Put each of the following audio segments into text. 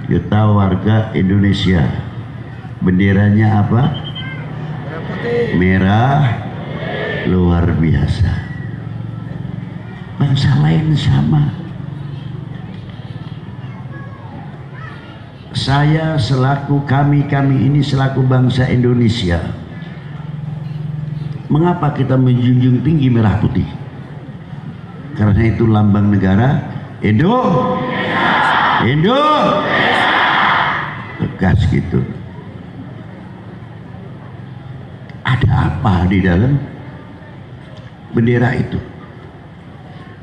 Kita warga Indonesia. Benderanya apa? Merah, luar biasa. Bangsa lain sama. Saya selaku kami ini selaku bangsa Indonesia. Mengapa kita menjunjung tinggi merah putih? Karena itu lambang negara Indo. Tegas gitu. Ada apa di dalam bendera itu?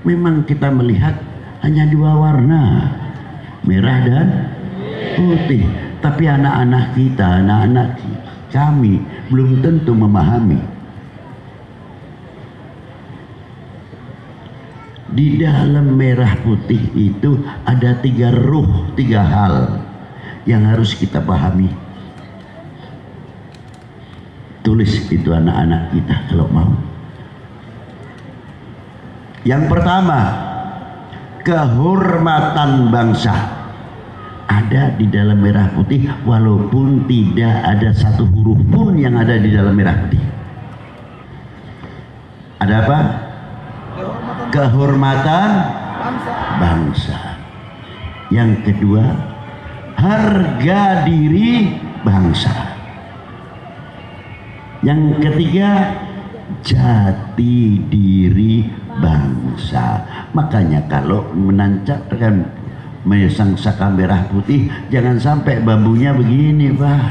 Memang kita melihat hanya dua warna, merah dan putih. Tapi anak-anak kita, anak-anak kami belum tentu memahami. Di dalam merah putih itu ada tiga hal yang harus kita pahami. Tulis itu anak-anak kita kalau mau. Yang pertama, kehormatan bangsa ada di dalam merah putih, walaupun tidak ada satu huruf pun yang ada di dalam merah putih. Ada apa? Kehormatan bangsa. Yang kedua, harga diri bangsa. Yang ketiga, jati diri bangsa. Makanya kalau menancapkan mesangsaka merah putih, jangan sampai bambunya begini, Pak,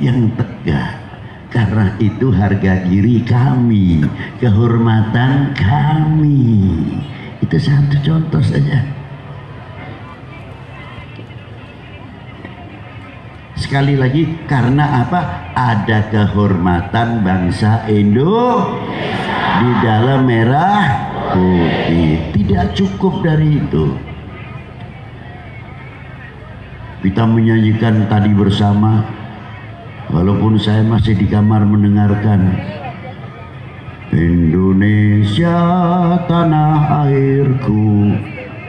yang tegak. Karena itu harga diri kami, kehormatan kami. Itu satu contoh saja. Sekali lagi, karena apa? Ada kehormatan bangsa Indo di dalam merah putih. Tidak cukup dari itu. Kita menyanyikan tadi bersama, walaupun saya masih di kamar mendengarkan. Indonesia tanah airku,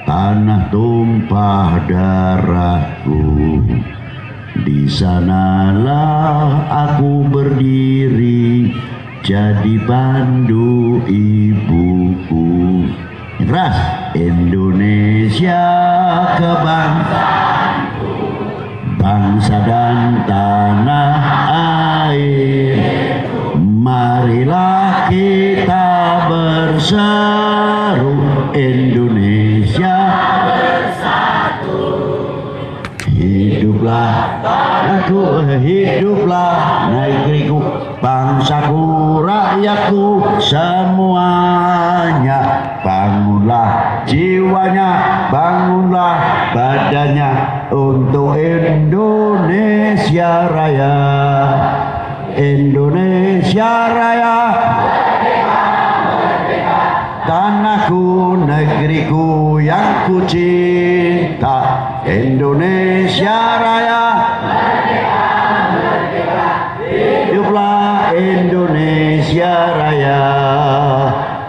tanah tumpah darahku. Di sanalah aku berdiri, jadi pandu ibuku. Keras. Indonesia kebangsaanku, bangsa dan tanah air. Marilah kita berseru, Indonesia bersatu. Hiduplah aku, hiduplah negeriku, bangsaku, rakyatku semuanya. Bangunlah jiwanya, bangunlah badannya untuk Indonesia Raya. Indonesia Raya, merdeka, merdeka. Tanahku, negeriku yang ku cinta. Indonesia Raya, merdeka, merdeka. Hiduplah Indonesia Raya.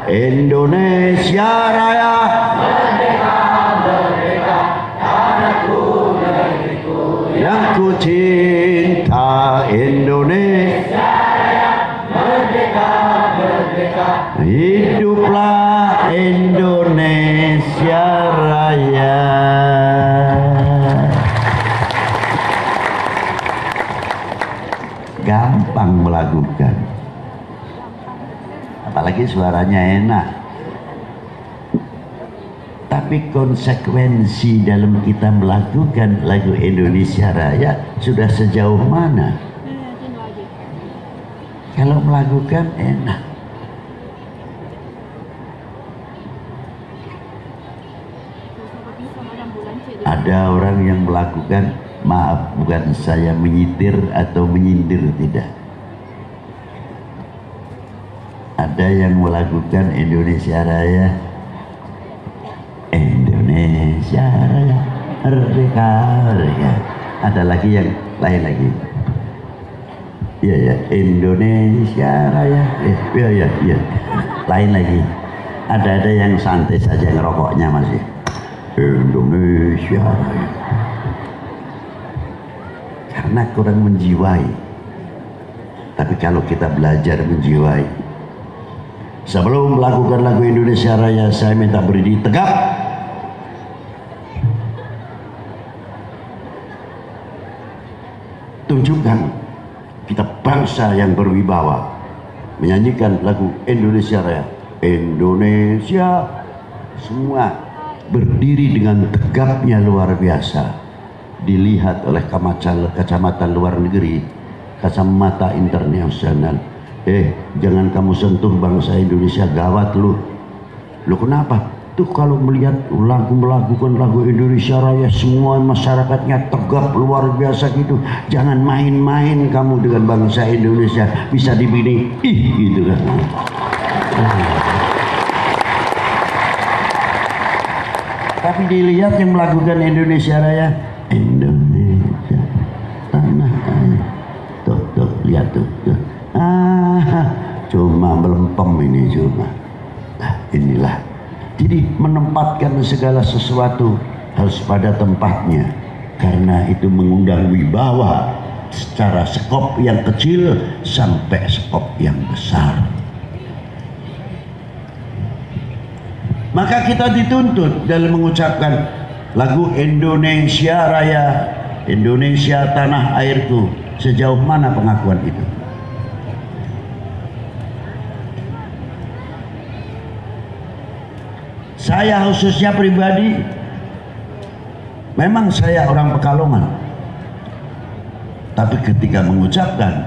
Indonesia Raya, merdeka, merdeka. Tanahku, negeriku yang ku cinta. Indonesia Raya, merdeka, merdeka. Hiduplah Indonesia Raya. Gampang melakukan, apalagi suaranya enak. Tapi konsekuensi dalam kita melakukan lagu Indonesia Raya sudah sejauh mana? Kalau melakukan enak, ada orang yang melakukan, maaf, bukan saya menyitir atau menyindir, tidak. Ada yang melakukan Indonesia Raya, Indonesia Raya, merdeka, merdeka. Ada lagi yang lain lagi. Iya ya, Indonesia Raya, iya. Lain lagi. Ada yang santai saja ngerokoknya masih. Indonesia Raya. Karena kurang menjiwai. Tapi kalau kita belajar menjiwai, sebelum melakukan lagu Indonesia Raya, saya minta berdiri tegap. Tunjukkan kita bangsa yang berwibawa, menyanyikan lagu Indonesia Raya. Indonesia, semua berdiri dengan tegapnya luar biasa. Dilihat oleh kacamata luar negeri, kacamata internasional. Jangan kamu sentuh bangsa Indonesia, gawat lu. Lu kenapa? Tuh kalau melihat melakukan lagu Indonesia Raya, semua masyarakatnya tegap luar biasa gitu. Jangan main-main kamu dengan bangsa Indonesia, bisa dibini gitu kan. Tapi dilihat yang melakukan Indonesia Raya, Indonesia tanah air. Tuh, lihat tuh. Cuma melempem ini cuma. Inilah. Jadi menempatkan segala sesuatu harus pada tempatnya, karena itu mengundang wibawa secara skop yang kecil sampai skop yang besar. Maka kita dituntut dalam mengucapkan lagu Indonesia Raya, Indonesia tanah airku. Sejauh mana pengakuan itu? Saya khususnya pribadi, memang saya orang Pekalongan, tapi ketika mengucapkan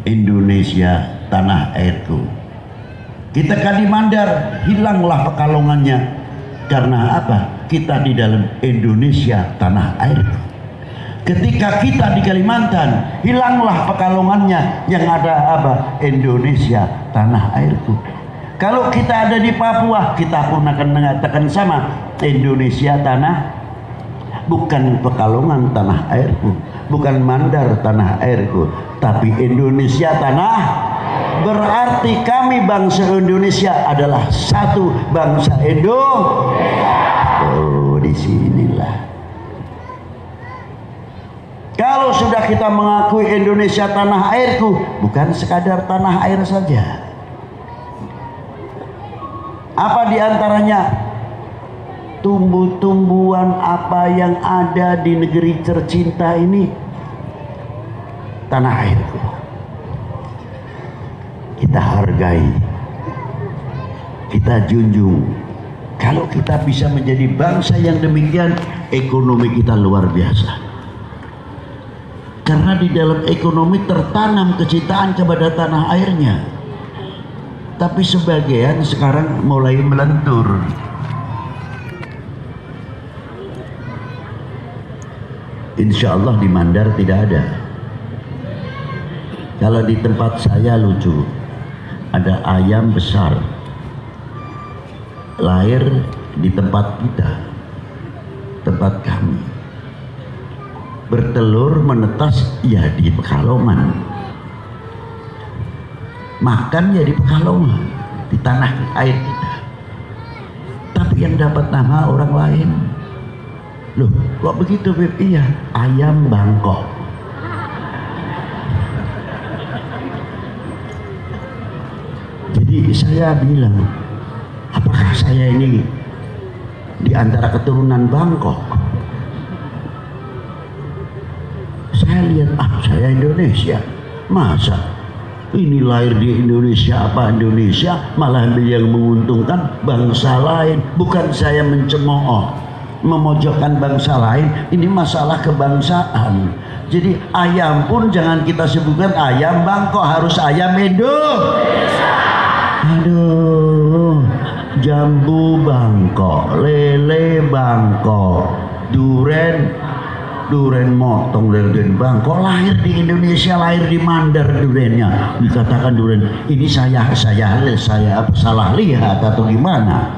Indonesia tanah airku, kita Kadimandar, hilanglah Pekalongannya. Karena apa? Kita di dalam Indonesia tanah airku. Ketika kita di Kalimantan, hilanglah Pekalongannya, yang ada apa? Indonesia tanah airku. Kalau kita ada di Papua, kita pun akan mengatakan sama, Indonesia tanah, bukan Pekalongan tanah airku, bukan Mandar tanah airku, tapi Indonesia tanah. Berarti kami bangsa Indonesia adalah satu bangsa Indonesia. Oh, disinilah. Kalau sudah kita mengakui Indonesia tanah airku, bukan sekadar tanah air saja. Apa diantaranya? Tumbuh-tumbuhan apa yang ada di negeri tercinta ini? Tanah airku. Kita hargai, kita junjung. Kalau kita bisa menjadi bangsa yang demikian, ekonomi kita luar biasa. Karena di dalam ekonomi tertanam kecintaan kepada tanah airnya. Tapi sebagian sekarang mulai melentur. Insya Allah di Mandar tidak ada. Kalau di tempat saya lucu, ada ayam besar lahir di tempat kita, tempat kami, bertelur menetas ya di Pekalongan, makan ya di Pekalongan, di tanah air kita. Tapi yang dapat nama orang lain. Loh, kok begitu Beb? Iya, ayam Bangkok. Jadi saya bilang, apakah saya ini di antara keturunan Bangkok? Saya lihat, saya Indonesia. Masa ini lahir di Indonesia, apa Indonesia malah yang menguntungkan bangsa lain? Bukan saya mencemooh, memojokkan bangsa lain, ini masalah kebangsaan. Jadi ayam pun jangan kita sebutkan ayam Bangkok, harus ayam Indonesia. Aduh, jambu Bangkok, lele Bangkok, duren motong durian Bangkok, lahir di Indonesia, lahir di Mandar duriannya. Dikatakan durian ini saya salah lihat atau gimana?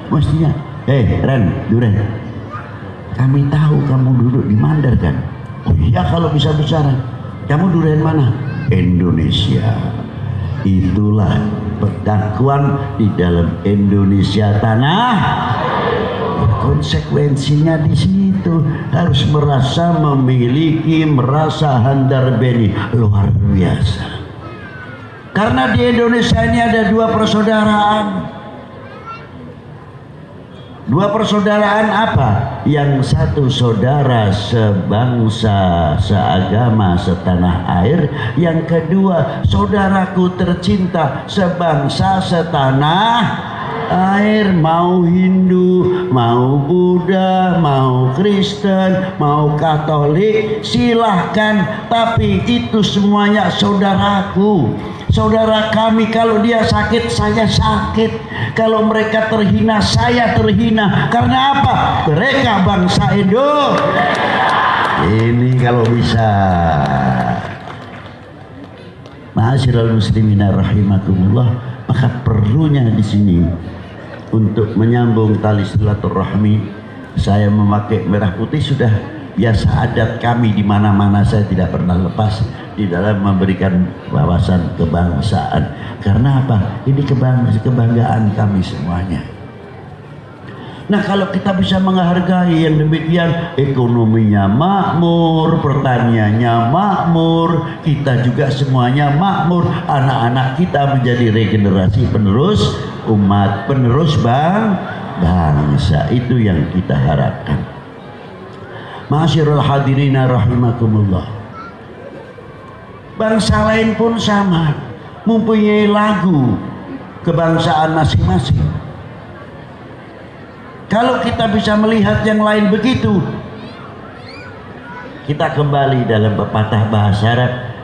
Mestinya, Ren, durian. Kami tahu kamu duduk di Mandar kan? Oh iya, kalau bisa bicara. Kamu durian mana? Indonesia. Itulah pengakuan di dalam Indonesia tanah. konsekuensinya di situ, harus merasa memiliki, merasa handar beni luar biasa. Karena di Indonesia ini ada dua persaudaraan. Dua persaudaraan apa? Yang satu saudara sebangsa, seagama, setanah air. Yang kedua saudaraku tercinta, sebangsa, setanah air. Mau Hindu, mau Buddha, mau Kristen, mau Katolik, silahkan. Tapi itu semuanya saudaraku, saudara kami. Kalau dia sakit, saya sakit. Kalau mereka terhina, saya terhina. Karena apa? Mereka bangsa Indo. Ini kalau bisa. Ma'asyiral muslimina rahimakumullah, maka perlunya di sini untuk menyambung tali silaturahmi, saya memakai merah putih sudah biasa adat kami di mana-mana. Saya tidak pernah lepas di dalam memberikan wawasan kebangsaan. Karena apa? Ini kebanggaan kami semuanya. Nah, kalau kita bisa menghargai yang demikian, ekonominya makmur, pertaniannya makmur, kita juga semuanya makmur, anak-anak kita menjadi regenerasi penerus umat, penerus bangsa. Itu yang kita harapkan. Ma'asyiral hadirina rahimakumullah. Bangsa lain pun sama, mempunyai lagu kebangsaan masing-masing. Kalau kita bisa melihat yang lain begitu, kita kembali dalam pepatah bahasa Arab,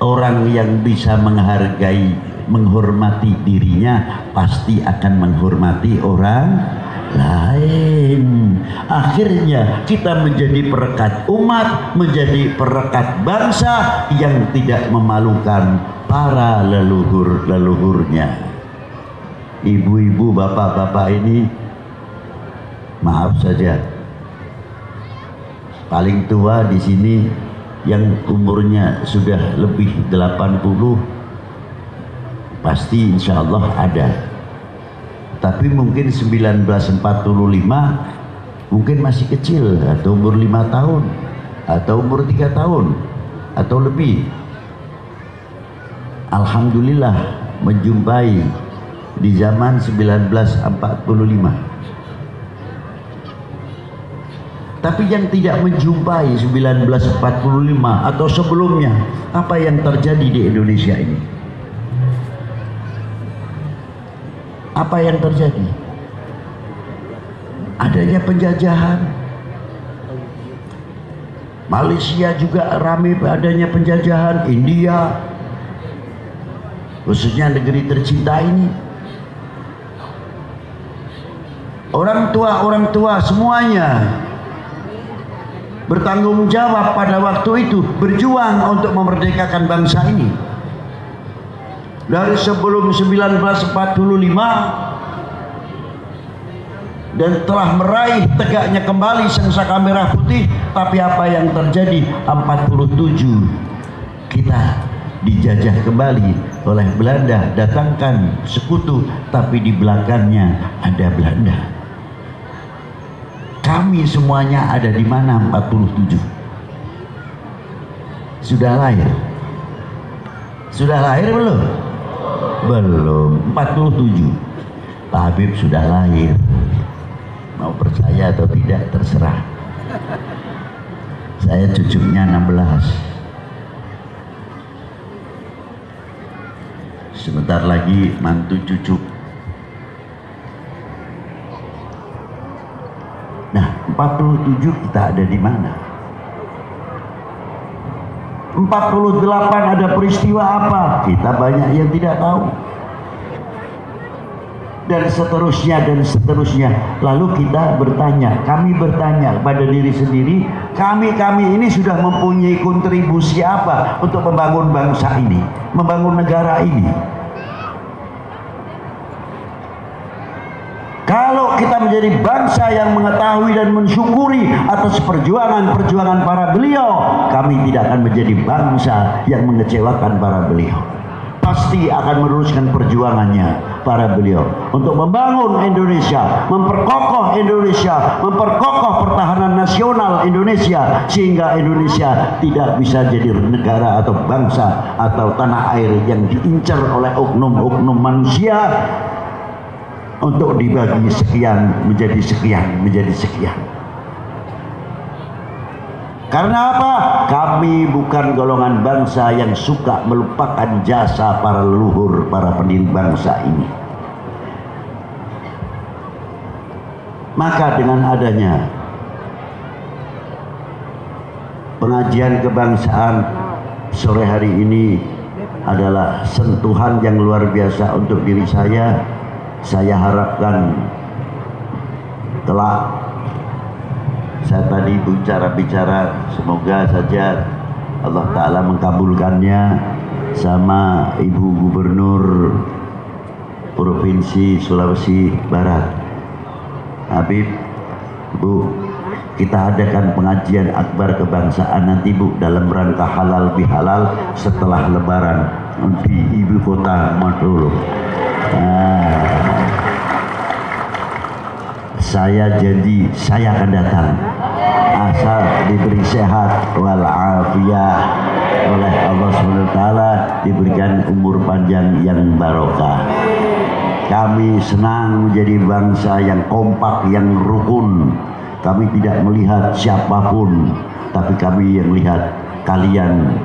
orang yang bisa menghargai, menghormati dirinya pasti akan menghormati orang lain. Akhirnya kita menjadi perekat umat, menjadi perekat bangsa yang tidak memalukan para leluhur-leluhurnya. Ibu-ibu, bapak-bapak ini, maaf saja, paling tua di sini yang umurnya sudah lebih 80 pasti insya Allah ada. Tapi mungkin 1945 mungkin masih kecil, atau umur 5 tahun, atau umur 3 tahun, atau lebih. Alhamdulillah menjumpai di zaman 1945. Tapi yang tidak menjumpai 1945 atau sebelumnya, apa yang terjadi di Indonesia ini? Apa yang terjadi? Adanya penjajahan. Malaysia juga ramai adanya penjajahan. India, khususnya negeri tercinta ini. Orang tua semuanya bertanggung jawab pada waktu itu, berjuang untuk memerdekakan bangsa ini. Dari sebelum 1945 dan telah meraih tegaknya kembali Sangsaka Merah Putih. Tapi apa yang terjadi? 47 kita dijajah kembali oleh Belanda, datangkan sekutu, tapi di belakangnya ada Belanda. Kami semuanya ada di mana? 47. Sudah lahir? Sudah lahir belum? Belum. 47. Pak Habib sudah lahir. Mau percaya atau tidak terserah. Saya cucunya 16. Sebentar lagi mantu cucu. Nah, 47 kita ada di mana? 48 ada peristiwa apa? Kita banyak yang tidak tahu. Dan seterusnya dan seterusnya. Lalu kita bertanya, kami bertanya pada diri sendiri, kami ini sudah mempunyai kontribusi apa untuk membangun bangsa ini, membangun negara ini? Kalau kita menjadi bangsa yang mengetahui dan mensyukuri atas perjuangan para beliau, kami tidak akan menjadi bangsa yang mengecewakan para beliau. pasti akan meneruskan perjuangannya para beliau untuk membangun Indonesia, memperkokoh Indonesia, memperkokoh pertahanan nasional Indonesia, sehingga Indonesia tidak bisa jadi negara atau bangsa atau tanah air yang diincar oleh oknum-oknum manusia untuk dibagi sekian menjadi sekian menjadi sekian. Karena apa? Kami bukan golongan bangsa yang suka melupakan jasa para leluhur, para pendiri bangsa ini. Maka dengan adanya pengajian kebangsaan sore hari ini adalah sentuhan yang luar biasa untuk diri saya. Saya harapkan kelak, saya tadi bicara, semoga saja Allah Ta'ala mengkabulkannya sama Ibu Gubernur Provinsi Sulawesi Barat. Habib, Bu, kita adakan pengajian akbar kebangsaan nanti, Bu, dalam rangka halal bihalal setelah lebaran di ibu kota Maduro. Saya janji saya akan datang asal diberi sehat walafiat oleh Allah SWT, diberikan umur panjang yang barokah. Kami senang menjadi bangsa yang kompak, yang rukun. Kami tidak melihat siapapun, tapi kami yang melihat kalian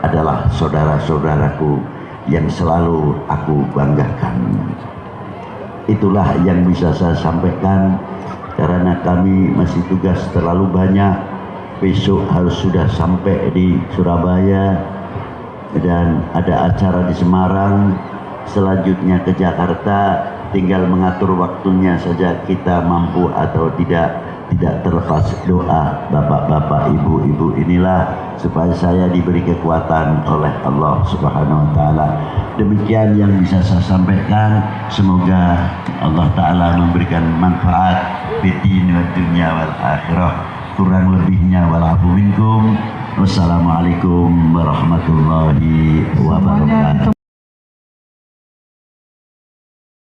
adalah saudara-saudaraku yang selalu aku banggakan. Itulah yang bisa saya sampaikan, karena kami masih tugas terlalu banyak. Besok harus sudah sampai di Surabaya dan ada acara di Semarang, selanjutnya ke Jakarta. Tinggal mengatur waktunya saja, kita mampu atau tidak terlepas doa bapak-bapak, ibu-ibu inilah supaya saya diberi kekuatan oleh Allah Subhanahu wa Ta'ala. Demikian yang bisa saya sampaikan. Semoga Allah Ta'ala memberikan manfaat fiddin wa dunya wal akhirah. Kurang lebihnya walafu minkum. Wassalamualaikum warahmatullahi wabarakatuh.